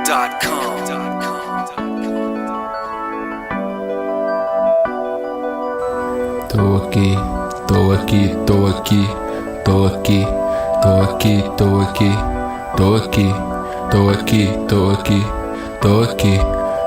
Tô aqui, tô aqui, tô aqui, tô aqui, tô aqui, tô aqui, tô aqui, tô aqui, tô aqui, tô aqui,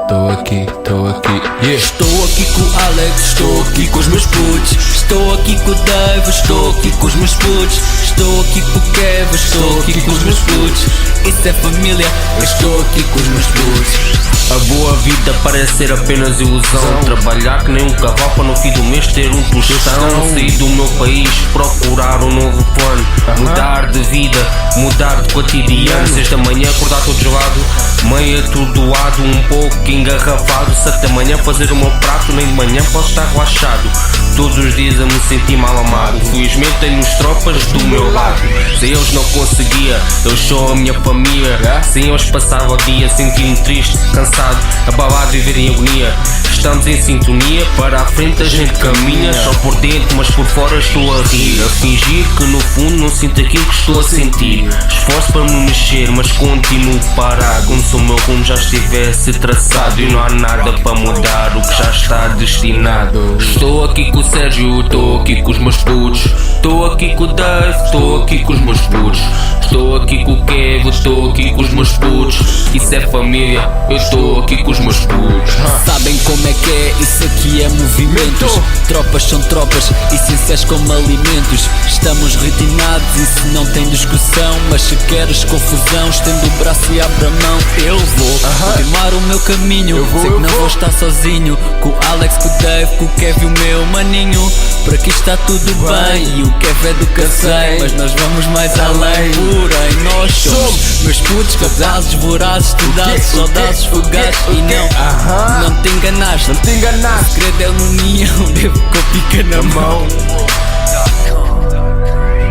tô aqui, tô aqui, yeah. Estou aqui com o Alex, estou aqui com os meus putos. Estou aqui com o Dave, estou aqui com os meus putos. Estou aqui com o Kev, estou aqui com os meus putos. Isso é família, eu estou aqui com os meus putos. A boa vida parece ser apenas ilusão. Trabalhar que nem um cavalo para no fim do mês ter um tostão. Sair do meu país, procurar um novo plano. Mudar de vida, mudar de cotidiano. 6 da manhã acordar todo gelado, meio atordoado, um pouco engarrafado. 7 da manhã fazer o meu prato, nem de manhã posso estar relaxado. Todos os dias a me sentir mal amado. Felizmente tenho os tropas do meu lado. Sem eles não conseguia, eles são a minha família. Sem eles passava o dia sentindo triste, cansado, abalado e viver em agonia. Estamos em sintonia, para a frente a gente caminha. Só por dentro mas por fora estou a rir, a fingir que no fundo não sinto aquilo que estou a sentir. Esforço para me mexer mas continuo parado, como se o meu rumo já estivesse traçado. E não há nada para mudar o que já está destinado. Estou aqui com o Sérgio, estou aqui com os meus putos. Estou aqui com o Dave, estou aqui com os meus putos. Estou aqui com o Kev, estou aqui com os meus putos. Isso é família, eu estou aqui com os meus putos. Sabem como é que é, isso aqui é movimentos. Tropas são tropas, essenciais como alimentos. Estamos retinados, isso não tem discussão. Mas se queres confusão, estende o braço e abre a mão. Eu vou continuar o meu caminho. Sei que não vou estar sozinho. Com o Alex, com o Dave, com o Kev e o meu maninho. Por aqui está tudo bem, e o Kev é do que eu sei, mas nós vamos mais além. Porém nós somos meus putos, casados, vorazes, estudados, soldados, fugazes. E não te enganaste, o segredo é uma união, devo com a pica na mão.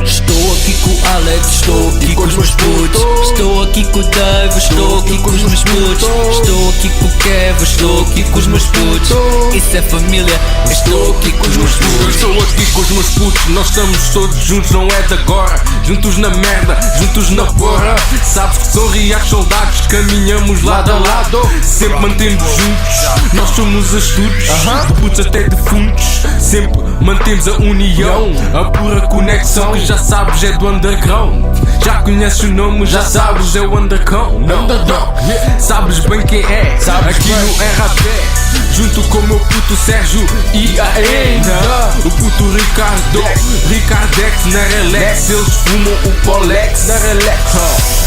Estou aqui com o Alex, estou aqui com os meus putos. Estou aqui com o Dave, estou aqui com os meus putos. Estou aqui com o Kev, estou aqui com os meus putos. Isso é família, eu estou aqui com os meus putos. Estou aqui com os meus putos, nós estamos todos juntos, não é de agora. Juntos na merda, juntos na porra. Sabes que são reais soldados, caminhamos lado a lado. Sempre mantemos juntos, nós somos astutos, de putos até defuntos. Sempre mantemos a união, a pura conexão. Que já sabes é do underground, já conheces o nome, já sabes é o underground. Sabes bem quem é, aqui no RAP. Junto com o meu puto Sérgio e a Enda. O puto Ricardo, Ricardex na Relax. Eles fumam o Polex na Relax.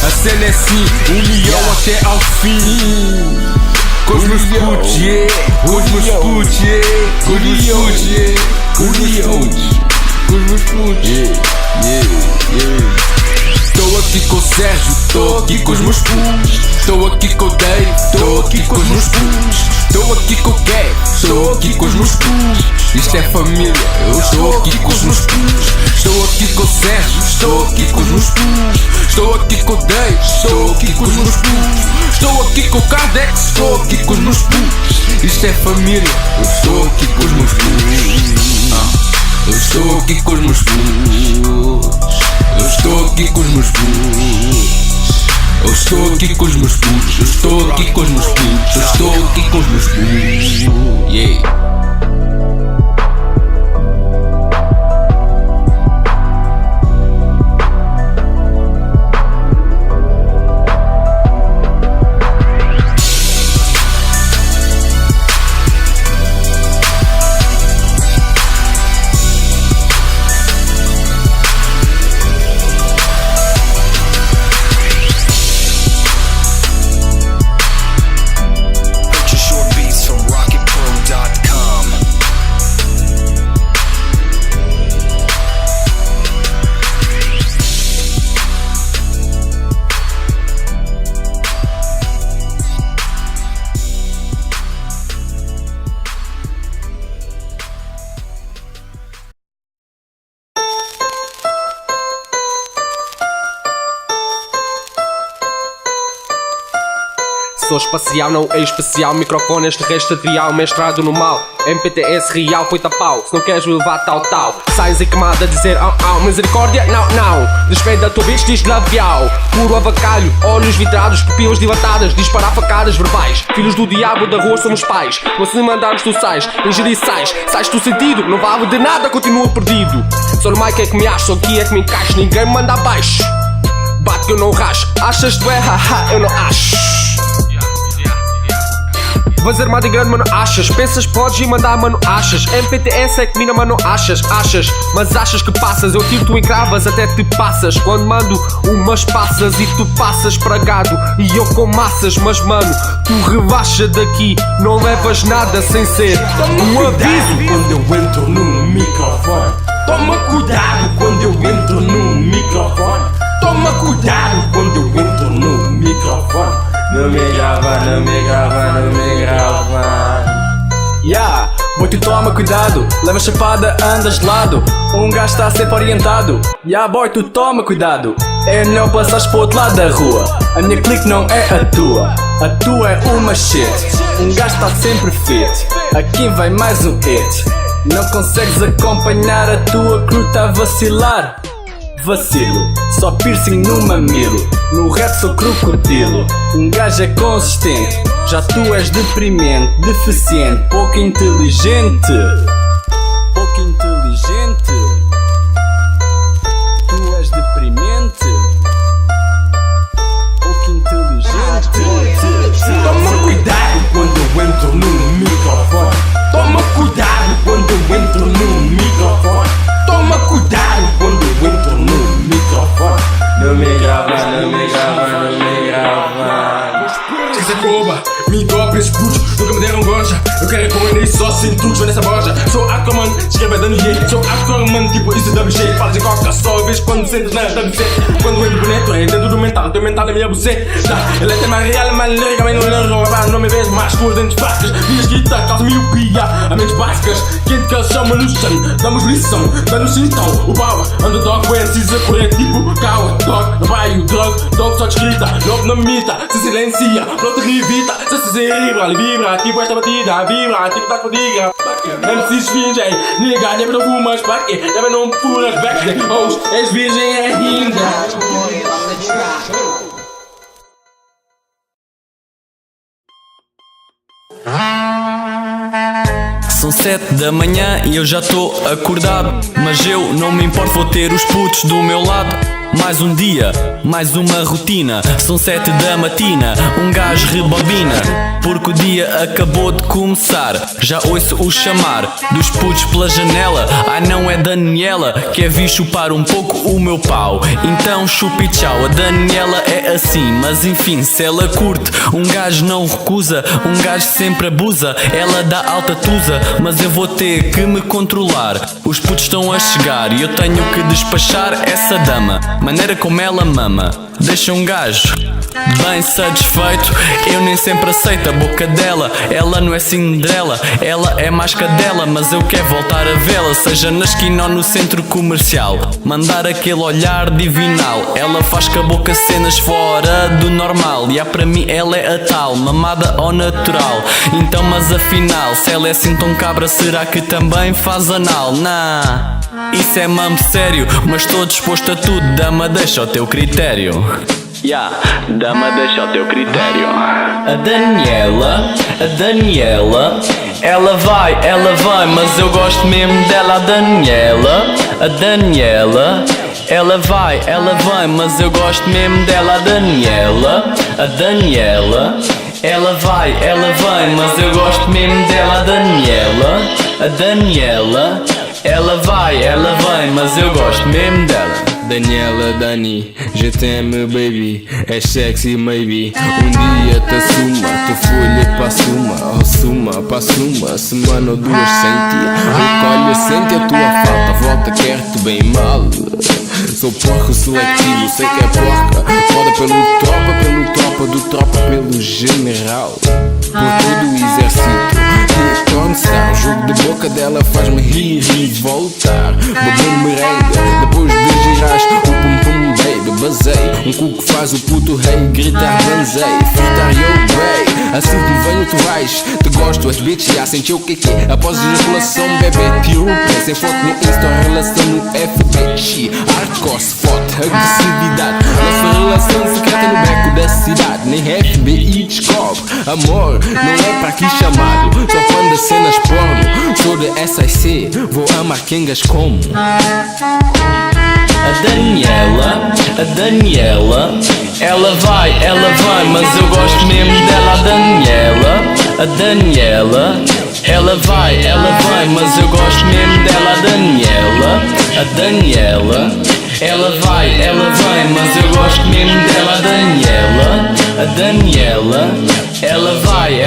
A cena é assim, união até ao fim. Com os meus putos, yeah. Com os meus putos, yeah. Com os meus putos, yeah. Com os meus putos, com os meus putos, yeah. Estou aqui com o Sérgio, estou aqui com os meus putos. Estou aqui com o Dave, estou aqui com os meus putos. Estou aqui com o Kev, estou aqui com os meus putos. Isto é família, eu estou aqui com os meus putos. Estou aqui com o Sérgio, estou aqui com os meus putos. Estou aqui com o Dave, estou aqui com os meus putos. Estou aqui com o Cardex, estou aqui com os meus putos. Isto é família, eu estou aqui com os meus putos. Eu estou aqui com os meus putos. Eu estou aqui com os meus putos. Eu estou aqui com os meus putos. Eu estou aqui com os meus putos. Eu estou aqui com os meus putos. Yeah. Purchase your beats from rocketpro.com. Sou espacial, não é especial. Microfone extraterrestrial, mestrado no mal. MPTS real, foi pau. Se não queres levar tal. Sais em queimada a dizer au. Misericórdia, não. Desfeita a tua bicho, diz labial. Puro avacalho, olhos vidrados, pupilas dilatadas. Disparar facadas verbais. Filhos do diabo da rua somos pais. Mas se mandarmos tu sais, ingerir sais do sentido. Não vale de nada, continua perdido. Só no mic é que me acho, só aqui é que me encaixo. Ninguém me manda abaixo. Bate que eu não racho. Achas tu é haha, eu não acho. Fazer armado em grande, mano, achas? Pensas, podes ir mandar, mano, achas? MPTS é que mina, mano, achas? Mas achas que passas? Eu tiro, tu encravas, até te passas. Quando mando umas passas e tu passas pragado e eu com massas. Mas mano, tu rebaixa daqui, não levas nada sem ser um aviso. Quando eu entro no microfone, toma cuidado quando eu entro no microfone. Toma cuidado quando eu entro no microfone. Não me grava. Boy, tu toma cuidado, leva chapada, andas de lado. Um gajo está sempre orientado. Boy, tu toma cuidado. É melhor passares para o outro lado da rua. A minha clique não é a tua é uma shit. Um gajo está sempre fit. Aqui vem mais um hit. Não consegues acompanhar, a tua crew tá a vacilar. Vacilo, só piercing no mamilo. No rap sou crocodilo. Um gajo é consistente. Já tu és deprimente, deficiente, pouco inteligente. Tu és deprimente, pouco inteligente. Toma cuidado quando eu entro no microfone. Toma cuidado quando eu entro no microfone. Toma cuidado quando eu entro no microfone. Não me grava. Isso é coba, me dobra esses putos, nunca me deram goja. Eu quero é com ele só sem tudo, vou nessa boja. Sou hardcore, mano, escreve dando jeito. Sou hardcore, mano, tipo isso é WG. Falas em coca, só vês quando me sentes na WC. Quando entro bonito, é dentro do mental, teu mental é minha buceta. Ele é tema real, mas liga, mas não rouba. Não me vês mais com os dentes fracas. Minha escrita causa miopia, a mentes básicas. Quente que eles chamam no chão, damos lição, dá-nos então. O power, underdog, precisa correr tipo cow, dog, vai o dog só descrita. Logo na mita, se silencia, não te revita. Se vibra, tipo esta batida, vibra, tipo da fadiga. MCs fingem, nigga, deve não fumas, para quê? Deve não furas, back host, és virgem ainda. São 7 da manhã e eu já tô acordado. Mas eu não me importo, vou ter os putos do meu lado. Mais um dia, mais uma rotina. São 7 da matina, um gajo rebobina. Porque o dia acabou de começar. Já ouço o chamar dos putos pela janela. Ai não é Daniela, quer vir chupar um pouco o meu pau. Então chupe tchau, a Daniela é assim. Mas enfim, se ela curte, um gajo não recusa. Um gajo sempre abusa, ela dá alta tusa. Mas eu vou ter que me controlar. Os putos estão a chegar e eu tenho que despachar essa dama. Maneira como ela mama deixa um gajo bem satisfeito. Eu nem sempre aceito a boca dela. Ela não é Cinderela, ela é mais cadela. Mas eu quero voltar a vê-la, seja na esquina ou no centro comercial. Mandar aquele olhar divinal. Ela faz com a boca cenas fora do normal. E para mim ela é a tal, mamada ao natural. Então mas afinal, se ela é assim tão cabra, será que também faz anal? Nah, isso é mambo sério, mas estou disposto a tudo. Dama, deixa ao teu critério. Dama, deixa ao teu critério. A Daniela, ela vai, mas eu gosto mesmo dela. A Daniela, ela vai, mas eu gosto mesmo dela. A Daniela, ela vai, mas eu gosto mesmo dela. A Daniela, ela vai, mas eu gosto mesmo dela. Daniela, Dani, je t'aime baby, és sexy maybe. Dia te assuma, tu folha passa uma semana ou duas sem ti. Recolhe, sente a tua falta, volta, quer-te bem mal. Sou porco seletivo, sei que é porca. Roda pelo tropa, do tropa pelo general. Por todo o exército, acontecerá. O jogo de boca dela faz-me rir e voltar. Bebê merengue, depois de girares o pum-pum baby. Basei, um cu que faz o puto rei gritar banzei. Fritar yo bay, assim que venho tu vais. Te gosto, as bitch já sentiu o que é. Após ejaculação bebê, tiro o pé. Sem foto no Insta, relação no FB. Hardcore, foto, agressividade. Nossa relação secreta no beco da cidade. Nem FBI descobre. Amor, não é para aqui chamado. Só fã das cenas porno. Sou de SIC, vou amar quengas como A Daniela, ela vai, mas eu gosto mesmo dela. A Daniela, ela vai, mas eu gosto mesmo dela. A Daniela, ela vai, mas eu gosto mesmo dela. A Daniela, ela vai,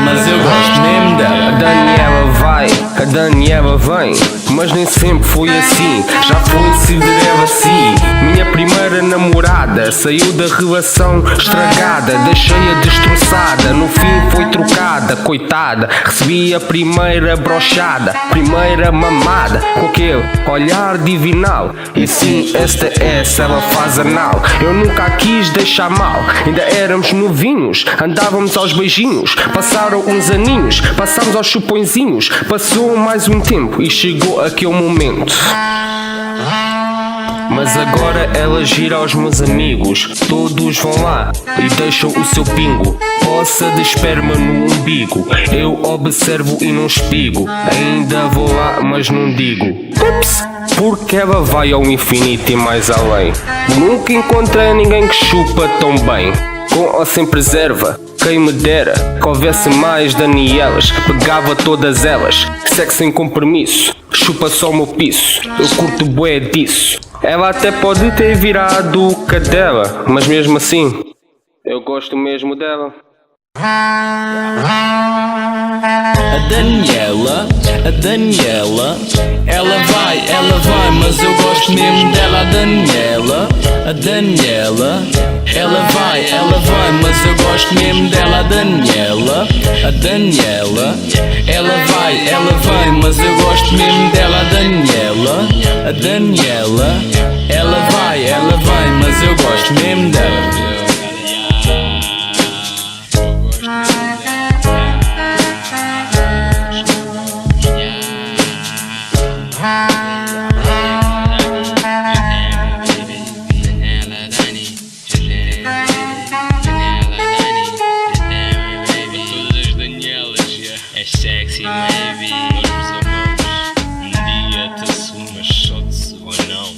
mas eu gosto mesmo dela. A Daniela vai, a Daniela vem, mas nem sempre foi assim. Já foi Cinderela assim. Minha primeira namorada saiu da relação estragada, deixei-a destroçada. No fim foi trocada, coitada. Recebi a primeira brochada, primeira mamada, com aquele olhar divinal. E sim, STS, ela faz anal. Eu nunca a quis deixar mal. Ainda éramos novinhos, andávamos aos beijinhos. Passaram uns aninhos, passámos aos chupõezinhos. Passou mais um tempo e chegou aquele momento. Mas agora ela gira aos meus amigos. Todos vão lá e deixam o seu pingo, poça de esperma no umbigo. Eu observo e não espigo. Ainda vou lá, mas não digo ups, porque ela vai ao infinito e mais além. Nunca encontrei ninguém que chupa tão bem. Com ou sem preserva, quem me dera que houvesse mais Danielas. Pegava todas elas, sexo sem compromisso. Chupa só o meu piso, eu curto bué disso. Ela até pode ter virado cadela, mas mesmo assim, eu gosto mesmo dela. A Daniela, ela vai, mas eu gosto mesmo dela. A Daniela, ela vai, mas eu gosto mesmo dela. A Daniela, ela vai, mas eu gosto mesmo dela. A Daniela, ela vai, mas eu gosto mesmo dela. Sexy, maybe. Nós amamos. Dia te assumas só de se ou não.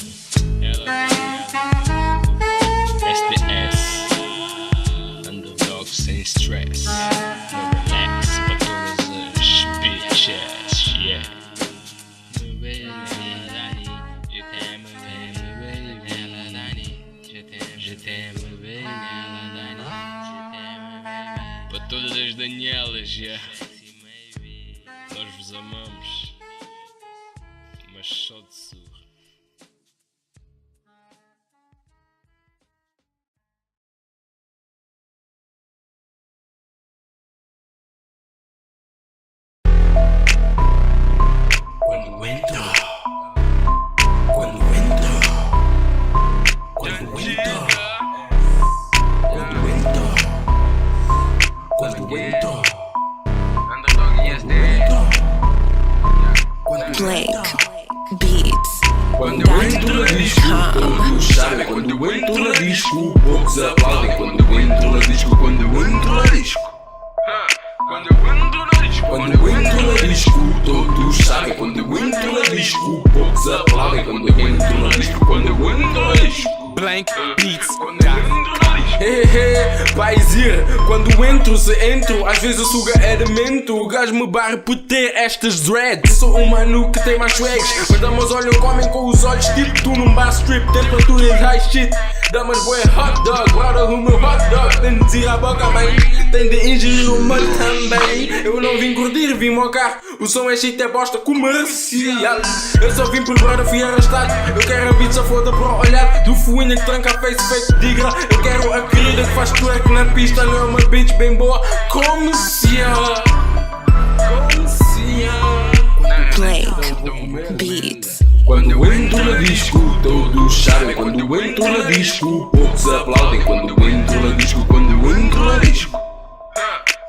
SDS. Underdog sem stress. No relax para todas as bitches. Yeah. Para todas as Danielas, yeah. Nós vos amamos, mas só de surra. Quando entro, quando entro, quando entro, quando entro, quando entro. Blake Beats. Quando eu entro na disco, todos sabem. Quando eu entro na disco, poucos aplaudem. Quando eu entro na disco, quando eu entro na disco. Quando eu entro na disco, quando eu entro na disco, todos sabem. Quando eu entro na disco, poucos aplaudem. Quando eu entro na disco, quando eu entro na disco. Blank Beats. Paizir, quando entro, se entro, às vezes o suga é demento. O gajo me barra por ter estas dreads. Sou um mano que tem mais swags. Mas damas olham, comem com os olhos. Tipo tu num bar strip, temperatura em high shit. Damas boé hot dog, brother o meu hot dog. Tem de tirar a boca, mãe, tem de ingerir o molho também. Eu não vim curtir, vim mocar. O som é shit, é bosta comercial. Eu só vim por brother, fui arrastado. Eu quero a pizza foda para o olhar do fuinha que tranca a face feito digra. Eu quero a querida que faz twerk na pista. Não é uma bitch bem boa, comercial. Comercial. Blake Beats. Quando eu entro na disco, todos sabem. Quando eu entro na disco, poucos aplaudem. Quando eu entro na disco, quando eu entro na disco.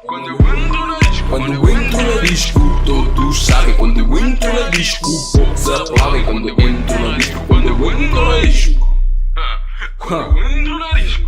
Quando eu entro na disco, quando eu entro na disco, todos sabem. Quando eu entro na disco, poucos aplaudem. Quando eu entro na disco, quando eu entro na disco.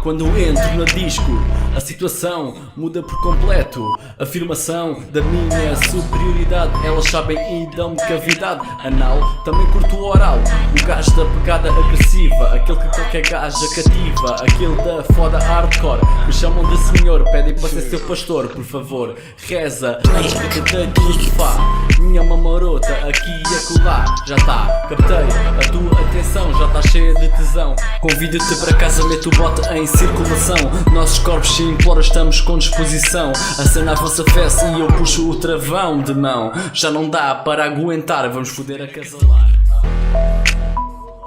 Quando entro na disco, a situação muda por completo. Afirmação da minha superioridade. Elas sabem e dão-me cavidade anal. Também curto o oral, o gajo da pegada agressiva, aquele que qualquer gaja cativa, aquele da foda hardcore. Me chamam de senhor, pedem para ser seu pastor. Por favor, reza antes que te deite no sofá. Minha mamarota aqui e acolá. Já tá, captei a tua atenção, já tá cheia de tesão. Convido-te para casa, meto o bote em circulação. Nossos corpos se imploram, estamos com disposição. Acena a vossa festa e eu puxo o travão de mão. Já não dá para aguentar, vamos foder a casalar.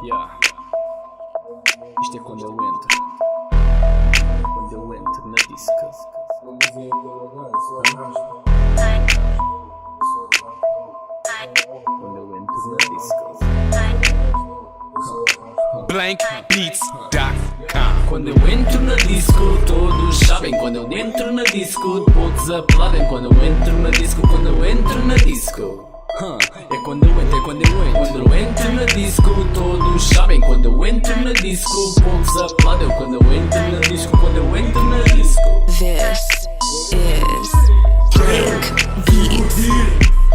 Yeah. Isto é quando eu entro. Quando eu entro na disco. Quando eu entro na disco. BlankBeats.com. Quando eu entro na disco, todos sabem. Quando eu entro na disco, poucos aplaudem. Quando eu entro na disco, quando eu entro na disco. É quando eu entro, é quando eu entro. Quando eu entro na disco, todos sabem. Quando eu entro na disco, poucos aplaudem. Quando eu entro na disco, quando eu entro na disco. This is Blake Beats.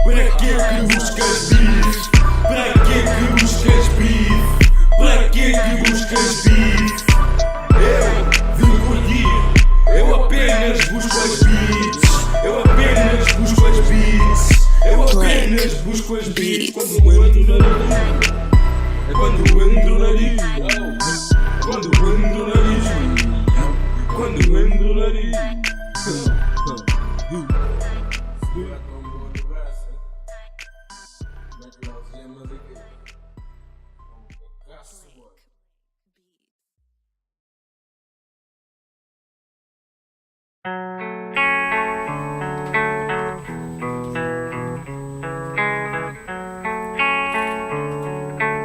Para que buscas beef? Para que buscas beef? Para que buscas beef? Eu vim curtir, eu apenas busco as beats. Eu apenas busco as beats. Eu apenas busco as beats. Quando eu entro na disco, é quando eu entro na disco. Quando eu entro na disco, quando eu entro na disco.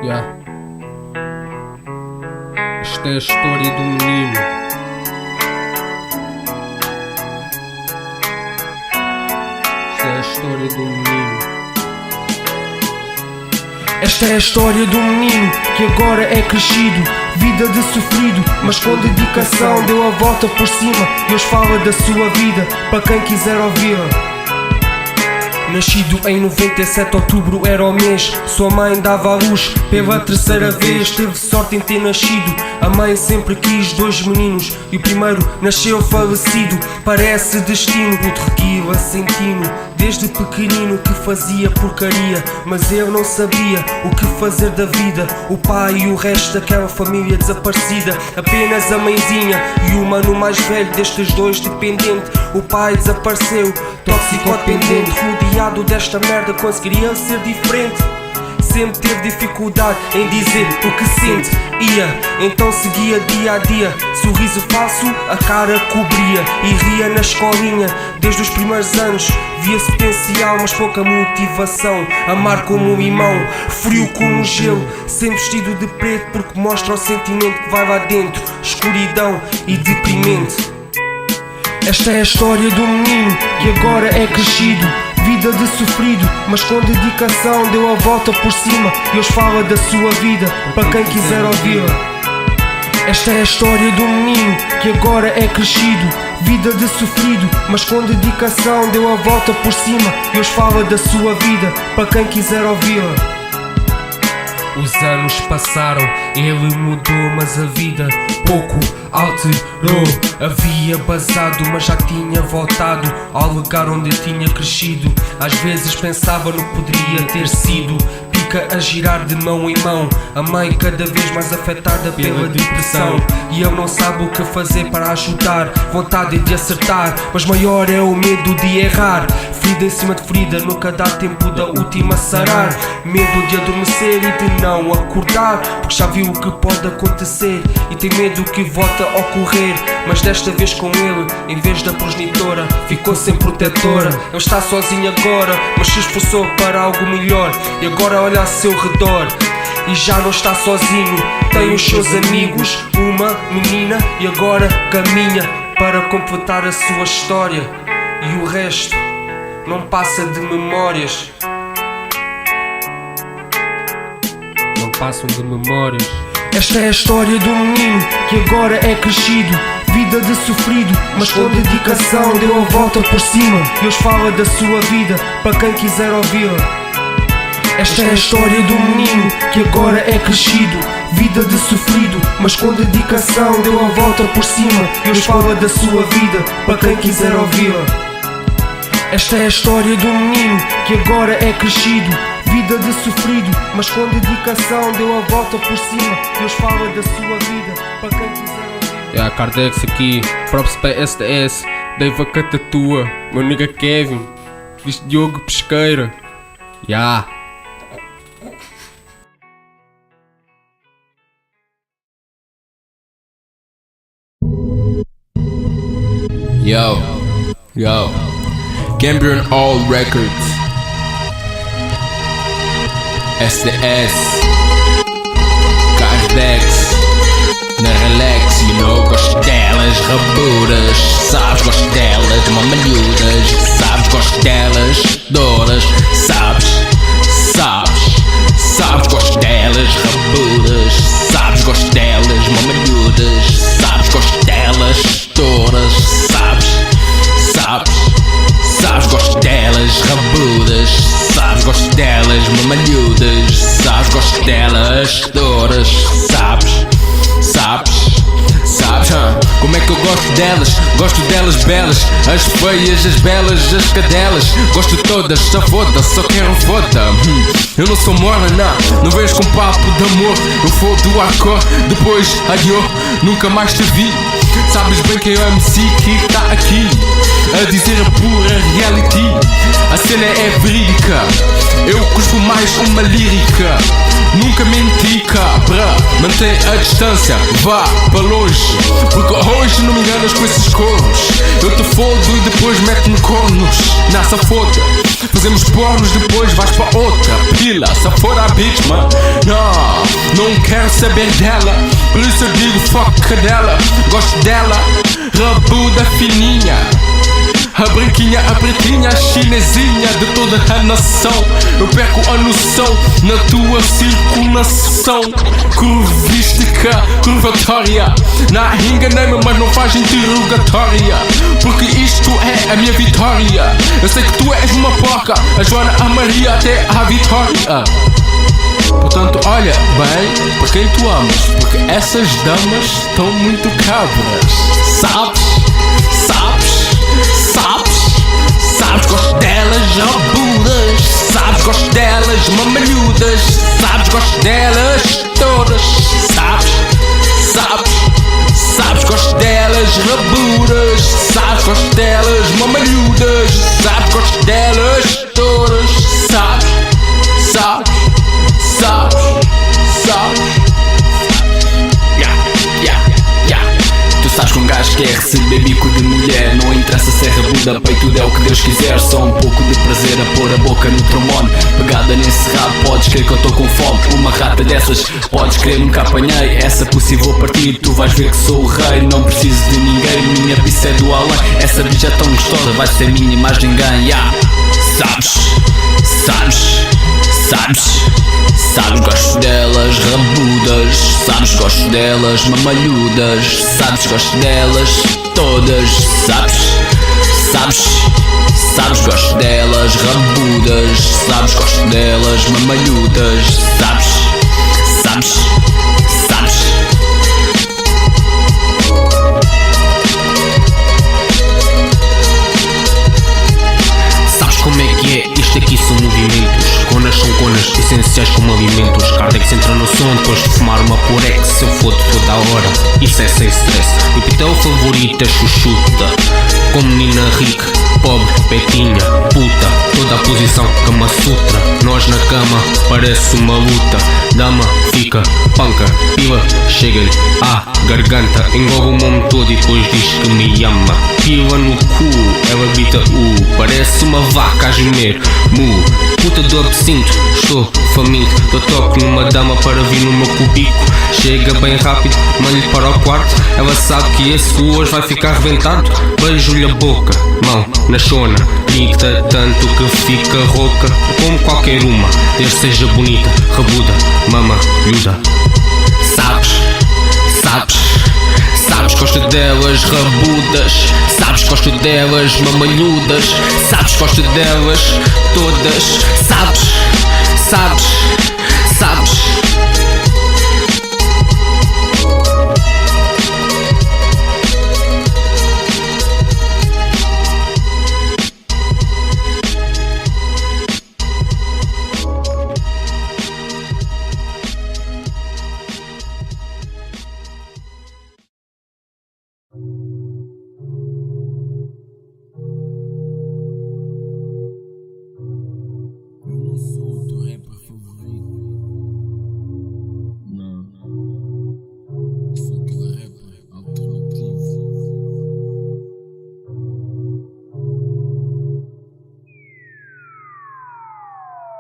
Yeah. Esta é a história do menino. Esta é a história do menino. Esta é a história do menino que agora é crescido. Vida de sofrido, mas com dedicação deu a volta por cima e hoje fala da sua vida para quem quiser ouvi-la. Nascido em 97, outubro era o mês. Sua mãe dava à luz pela terceira vez. Teve sorte em ter nascido. A mãe sempre quis dois meninos e o primeiro nasceu falecido. Parece destino, puto reguila sem tino. Desde pequenino que fazia porcaria, mas eu não sabia o que fazer da vida. O pai e o resto daquela família desaparecida. Apenas a mãezinha e o mano mais velho destes dois dependente. O pai desapareceu, toxicodependente. Rodeado desta merda conseguiria ser diferente. Sempre teve dificuldade em dizer o que sente. Então seguia dia a dia, sorriso falso, a cara cobria. E ria na escolinha, desde os primeiros anos. Via-se potencial, mas pouca motivação. Amar como um irmão, frio como gelo. Sempre vestido de preto porque mostra o sentimento que vai lá dentro. Escuridão e deprimente. Esta é a história do menino que agora é crescido. Vida de sofrido, mas com dedicação deu a volta por cima e hoje fala da sua vida para quem quiser ouvi-la. Esta é a história do menino que agora é crescido. Vida de sofrido, mas com dedicação deu a volta por cima e hoje fala da sua vida para quem quiser ouvi-la. Os anos passaram, ele mudou, mas a vida pouco alterou. Havia basado, mas já tinha voltado ao lugar onde tinha crescido. Às vezes pensava no que poderia ter sido. fica a girar de mão em mão. A mãe cada vez mais afetada pela depressão, e eu não sabe o que fazer para ajudar. Vontade de acertar, mas maior é o medo de errar. Ferida em cima de ferida, nunca dá tempo da última sarar. Medo de adormecer e de não acordar, porque já viu o que pode acontecer e tem medo que volte a ocorrer. Mas desta vez com ele, em vez da progenitora, ficou sem protetora. Ele está sozinho agora, mas se esforçou para algo melhor, e agora olha ao seu redor e já não está sozinho. Tem os seus amigos, uma menina, e agora caminha para completar a sua história. E o resto não passa de memórias. Não passam de memórias. Esta é a história de um menino que agora é crescido, vida de sofrido, mas com dedicação deu a volta por cima. E hoje fala da sua vida para quem quiser ouvi-la. Esta é a história de um menino que agora é crescido, vida de sofrido, mas com dedicação deu a volta por cima. E hoje fala da sua vida para quem quiser ouvi-la. Esta é a história de um menino que agora é crescido, vida de sofrido, mas com dedicação deu a volta por cima. E hoje fala da sua vida para quem quiser ouvir. A Cardex aqui, props para SDS, Dave a Catatua, meu nigga Kevin, viste Diogo Pesqueira. Yo, Cambrian All Records, SDS, Cardex, na relax, you know, gosto delas, raburas, sabes, gosto delas, mamalhudas, sabes, gosto delas, douras, sabes, gosto delas, raburas, sabes, gosto delas, mamalhudas, sabes, gosto delas, douras, sabes, gosto delas, rabudas, sabes, gosto delas, mamalhudas, sabes, gosto delas, douras, sabes, como é que eu gosto delas? Gosto delas belas, as feias, as belas, as cadelas. Gosto de todas, só foda, só quero foda. Eu não sou morna, não vejo com papo de amor. Eu fodo a cor, depois adiós, nunca mais te vi. Sabes bem que é o MC que tá aqui a dizer a pura reality. A cena é verídica, eu cuspo mais uma lírica. Nunca menti, cabra, mantém a distância, vá para longe, porque hoje não me enganas com esses cornos. Eu te fodo e depois meto-me cornos. Nessa foda, fazemos pornos, depois vais para outra pila. Se for a bitch, man, não quero saber dela, por isso eu digo fuck dela. Gosto dela, rabuda fininha, a branquinha, a pretinha, a chinesinha de toda a nação. Eu perco a noção na tua circulação curvística, curvatória. Enganei-me, mas não faz interrogatória, porque isto é a minha vitória. Eu sei que tu és uma porca, a Joana, a Maria, até a Vitória. Portanto, olha bem para quem tu amas, porque essas damas estão muito cabras. Sabes, gosto delas, rabudas, sabes, gosto delas, mamalhudas, sabes, gosto delas, todas, sabes, gosto delas, rabudas, sabes, gosto delas, mamalhudas, sabes, gosto delas, todas, sabes. Tu sabes que um gajo quer receber bico de mulher, não interessa se é rabuda, peito é o que Deus quiser. Só um pouco de prazer a pôr a boca no trombone. Pegada nesse rabo, podes crer que eu tô com fome. Uma rata dessas, podes crer, nunca apanhei. Essa pussy vou partir, tu vais ver que sou o rei. Não preciso de ninguém, minha pista é do além. Essa bicha é tão gostosa, vai ser minha e mais ninguém. Sabes, gosto delas, rabudas, sabes, gosto delas, mamalhudas, sabes, gosto delas, todas, sabes, gosto delas, rabudas, sabes, gosto delas, mamalhudas, sabes. Sabes como é que é? Isto aqui são movimentos, conas são conas e essenciais como alimentos. Cardex entra no som depois de fumar uma Porex. Eu fodo toda a hora, isso é sem stress. Meu pitel favorito é chuchuta, com menina rica, pobre, petinha, puta. Toda a posição, Kama Sutra. Nós na cama, parece uma luta. Dama, fica, panca, pila, chega-lhe à garganta. Engorra o mundo todo e depois diz que me ama. Pila no cu, ela grita parece uma vaca a gemer, mu. Puta do absinto, estou faminto. Eu toco numa dama para vir no meu cubico. Chega bem rápido, mando-lhe para o quarto. Ela sabe que esse hoje vai ficar arrebentado. Beijo-lhe a boca, mão na chona. Grita tanto que fica rouca, como qualquer uma, desde seja bonita, rabuda, mama, miúda. Sabes, gosto delas rabudas. Sabes, gosto delas mamalhudas. Sabes, gosto delas todas. Sabes.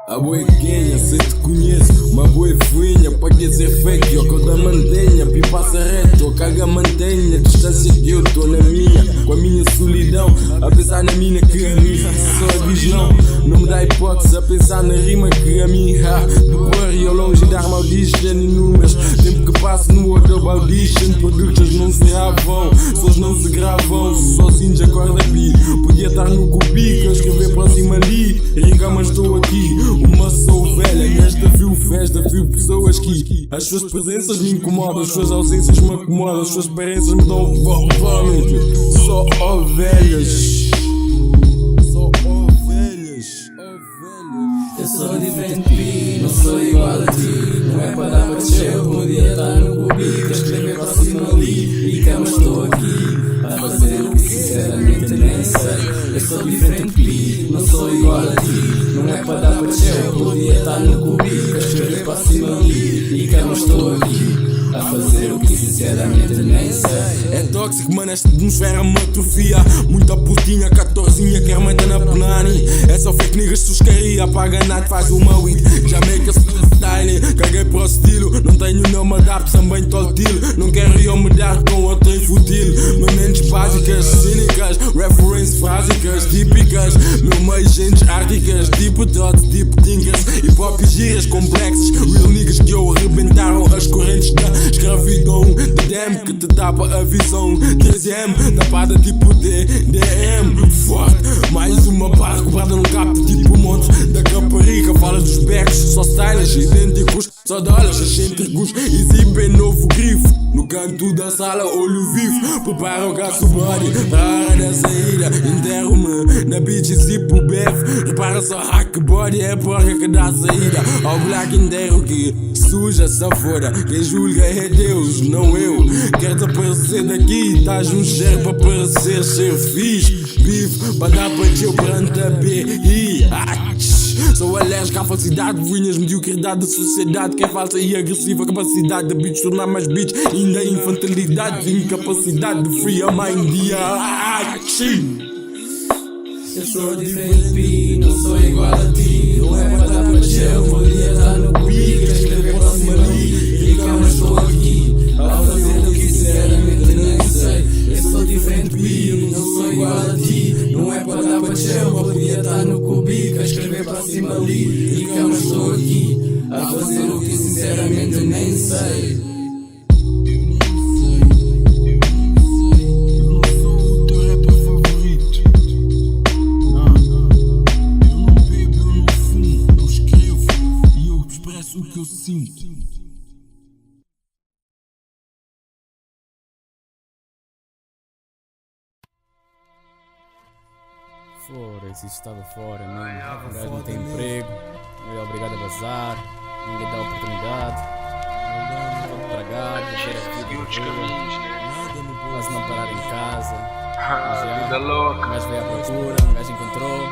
A boi quenha, se te conheço, uma boi fuinha, para que ser fake, ó, que da mantenha, pipa reto, ó, caga mantenha, distância que eu tô na minha, com a minha solidão, a pensar na mina que a minha só diz não me dá hipótese a pensar na rima que a minha, do barrio ao longe dar maldition inúmeras, tempo que passo no outro audition, produtos não se gravam, sons não se gravam, sozinhos acorda pi, podia estar no cubico, a escrever para cima ali, rica mas estou aqui. Uma sou velha, nesta viu festa, viu pessoas que as suas presenças me incomodam, as suas ausências me acomodam, as suas aparências me dão vómito. Só ovelhas, Eu sou diferente de ti, não sou igual a ti. Não é para dar para descer, eu podia estar no cubico, a escrever para cima ali. E cama estou aqui, a fazer o que sinceramente nem sei. Eu sou diferente de ti, não sou igual a ti. Não é para dar para descer, eu podia estar no cubico, a escrever para cima ali. E cama estou aqui, a fazer o que sinceramente nem sei. É tóxico, mano, esta atmosfera me atrofia. Muita putinha, 14, quer meter na penani. É só fake niggas, suscaria, apaga nada, faz uma weed. Já make a style, caguei para o estilo. Não tenho nome, adapto, também toltil. Não quero eu me dar com outro infutil. Mentes básicas, cínicas, referências frásicas, típicas. Meu meio gentes árticas, tipo thoughts, tipo thinkers. Hip hop giras complexas, real niggas que eu arrebentaram as correntes da escravidão. DDM que te tapa a visão, 13M, tapada tipo DDM. Forte, mais uma barra cobrada num capto tipo monte da Caparica. Fala dos becos, só stylish, idênticos, só dólares, excêntricos. Exibem novo grifo, no canto da sala, olho vivo. Prepara o gasto body, para a hora da saída. Enterro-me na beach e zipo bef. Repara só hack body, é a porca que dá saída. Ao black enterro que suja essa fora. Quem julga é Deus, não eu. Quero desaparecer daqui, estás um cheiro para parecer ser fixe. Vivo para dar para teu perante a BI. Sou alérgico à falsidade, vinhas mediocridade da sociedade que é falsa e agressiva. Capacidade de bitch tornar mais bitch, ainda infantilidade, incapacidade de free a mind. Eu sou diferente de ti, não sou igual a ti. Não é para dar para descer, eu podia estar no cubico, a escrever para cima ali. E cama estou aqui, a fazer o que sinceramente nem sei. Eu sou diferente de ti, não sou igual a ti. Não é para dar para descer, eu podia estar no cubico, a escrever para cima ali. E cama estou aqui, a fazer o que sinceramente nem sei. O que eu sinto. Fora, isso estava fora, mano. O gajo não tem emprego. ele é obrigado a bazar, ninguém dá oportunidade. Todo tragado, ver a vida Seguiu outros dura, caminhos, né? quase não parar em casa. Vida louca. Um gajo veio à procura, um gajo encontrou.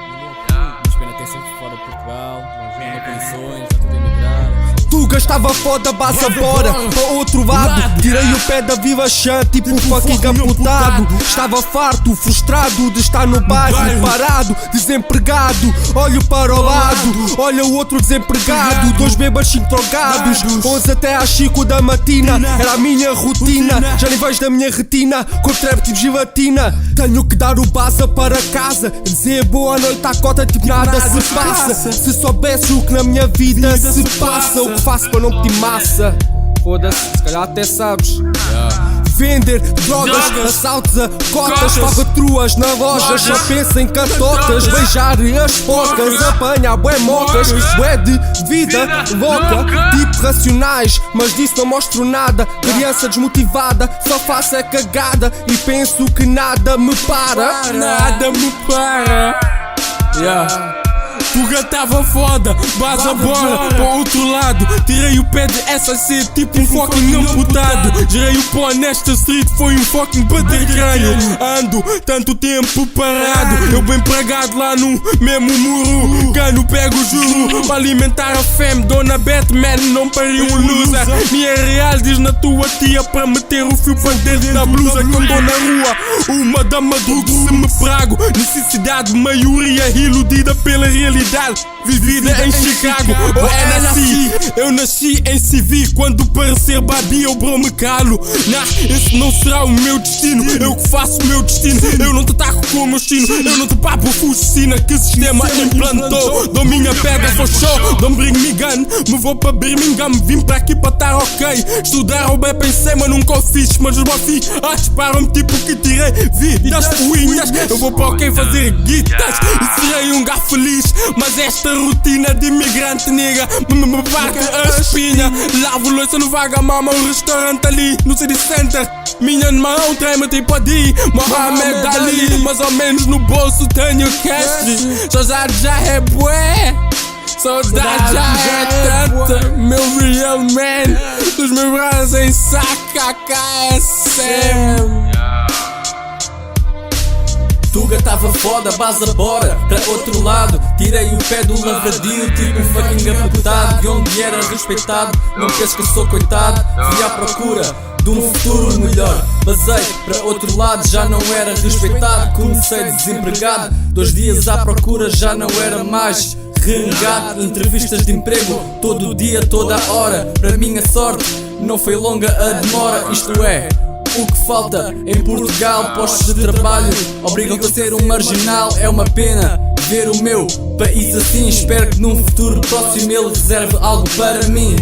Mas pena tem sempre fora de Portugal, não tem condições, está tudo emigrado. Tuga estava foda, base bora para outro lado. Tirei o pé da viva chã, tipo um fucking amputado. Estava farto, frustrado de estar no bairro parado, desempregado. Olho para o lado, olha o outro desempregado. Dois bêbados, 5 drogados, 11 até às 5 da matina. Era a minha rotina, já nem vejo da minha retina. Com trap tipo gelatina. Tenho que dar o baza para casa, dizer boa noite à cota, tipo nada se passa. Se soubesse o que na minha vida se passa, o que faço para não pedir massa. Foda-se, se calhar até sabes. Vender drogas, assaltos a cotas, falcatruas na loja, só pensa em catotas. Beijar as focas, apanhar bué mocas. Bué de vida louca, tipo racionais, mas disso não mostro nada. Criança desmotivada, só faço a cagada e penso que nada me para. Nada me para. Tuga tava foda, baza bora para outro lado. Tirei o pé de SAC, tipo um fucking amputado. Girei o pó nesta street, foi um fucking bater crânio. Ando tanto tempo parado, eu bem pregado lá no mesmo muro. Cano, pego juro, para alimentar a fame. Dona Batman, não pariu um loser. Minha real diz na tua tia para meter o fio para dentro da blusa. Quando estou na rua, uma da madruga se me prago. Necessidade, maioria iludida pela realidade vivida em Chicago ou NSC. Eu nasci em CV, quando parecer babi eu bro me calo. Esse não será o meu destino, eu que faço o meu destino. Eu não te ataco com o meu destino, eu não te papo fucina que o sistema implantou. Dou minha pega for show, don't bring me gun. Me vou para Birmingham, vim para aqui para estar ok. Estudar ou bem pensei, mas nunca o fiz. Mas os bafi, disparam-me tipo que tirei vidas fuinhas. Eu vou para ok fazer guitas e serei um gato feliz. Mas esta rotina de imigrante nega me parte a espinha. Lavo louça no Vagamama, um restaurante ali no City Center. Minha mão treme tipo a Di Mohamed Ali. Mais ou menos no bolso tenho cash. Saudade já é bué, saudade já é tanta. Meu real man, dos meus braços em saca KSM. Tuga tava foda, baza bora para outro lado. Tirei o pé do lavradio, tipo um fucking amputado. De onde era respeitado, não penso que sou coitado. Fui à procura de um futuro melhor. Basei para outro lado, já não era respeitado. Comecei desempregado, 2 dias à procura, já não era mais renegado. Entrevistas de emprego, todo dia, toda a hora. Para minha sorte, não foi longa a demora. Isto é o que falta em Portugal, postos de trabalho obrigam-te a ser um marginal. É uma pena ver o meu país assim. Espero que num futuro próximo ele reserve algo para mim.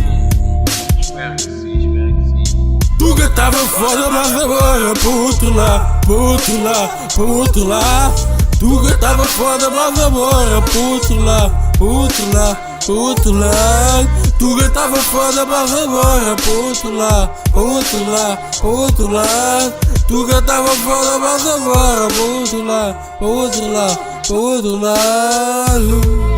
Tuga tava foda, mas agora para outro lado, para outro lado, para outro lado. Tuga tava foda, mas agora para outro lado, para outro lado, para outro lado. Tuga tava foda, mas agora para outro lado, para outro lado, para outro lado. Tuga tava foda, mas agora para outro lado, para outro lado, para outro lado.